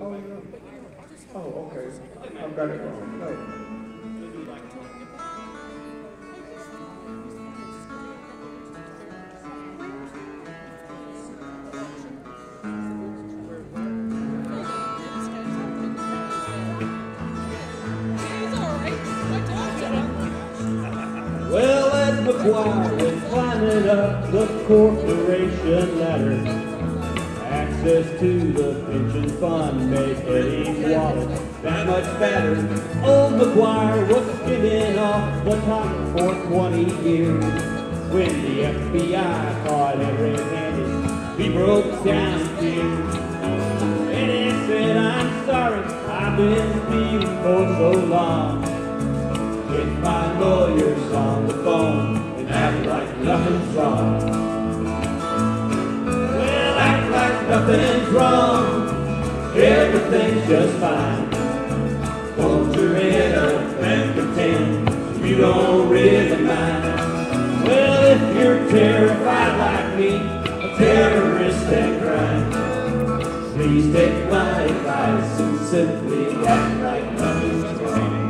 Oh, no. Oh, okay. I've got it wrong. No. Well, as McGuire was climbing up the corporation ladder, access to the pension fund made Eddie's wallet that much fatter. Old McGuire was giving off the top for 20 years. When the FBI caught him red-handed, he broke down in tears. Eddie said, "I'm sorry, I've been thieving for so long. Get my lawyers on the phone and act like nothing's wrong." Well, act like nothing's wrong, everything's just fine. Hold your head up and pretend you don't really mind. Well, if you're terrified like me, a terrorist and crime, please take my advice and simply act like nothing's wrong.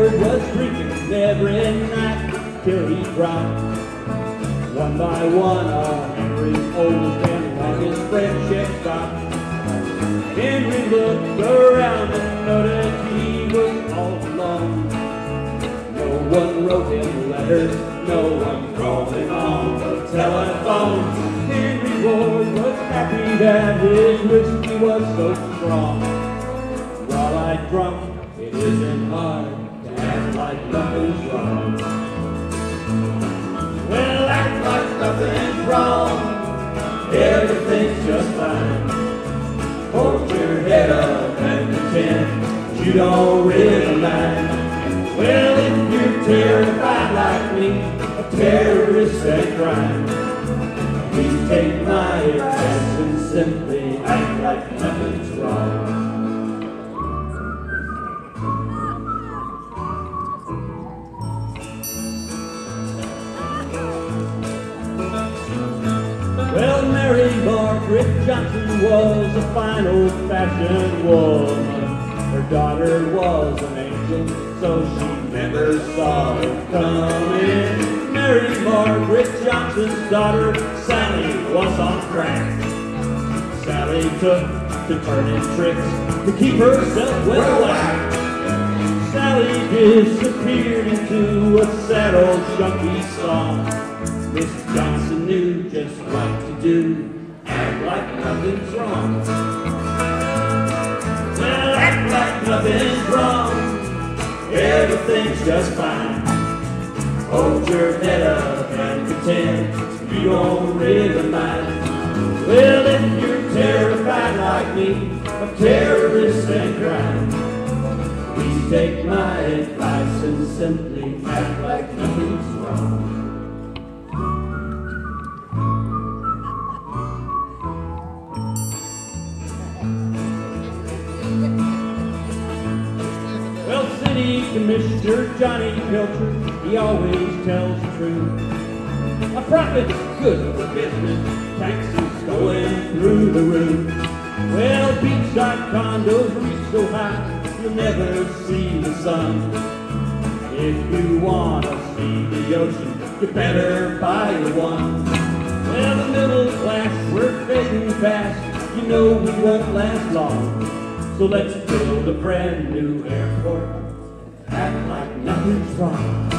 Was drinking every night till he dropped. One by one, all Henry's oldest and longest friendship stopped. Henry looked around and noticed he was all alone. No one wrote him letters, no one called him on the telephone. Henry Ward was happy that his whiskey was so strong. While I drunk, it isn't hard to act like nothing's wrong. Well, act like nothing's wrong, everything's just fine. Hold your head up and pretend you don't really mind. Well, if you're terrified like me, a terrorist and crime, please take my advice and simply act like nothing's wrong. Well, Mary Margaret Johnson was a fine old-fashioned woman. Her daughter was an angel, so she never saw it coming. Mary Margaret Johnson's daughter, Sally, was on crack. Sally took to turning tricks to keep herself well whacked. Sally disappeared into a sad old junkie song. Miss Johnson knew just what to do, act like nothing's wrong. Well, act like nothing's wrong, everything's just fine. Hold your head up and pretend you don't really mind. Well, if you're terrified like me, of terrorists and crime, please take my advice and simply act like nothing's wrong. Commissioner Johnny Pilcher, he always tells the truth. A profit's good for business, taxes going through the roof. Well, beachside condos reach so high, you'll never see the sun. If you want to see the ocean, you better buy one. Well, the middle class, we're fading fast, you know we won't last long. So let's build a brand new airport, act like nothing's wrong.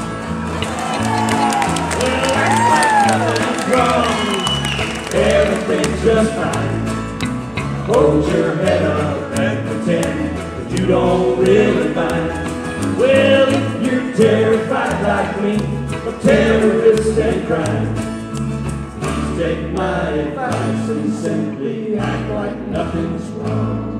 Well, act like nothing's wrong, everything's just fine. Hold your head up and pretend that you don't really mind. Well, if you're terrified like me of terrorists and crime, please take my advice and simply act like nothing's wrong.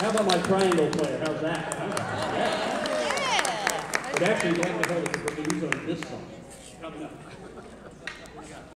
How about my triangle player? How's that? Huh? Yeah. But actually, we haven't heard it, but we use on this song. Coming up.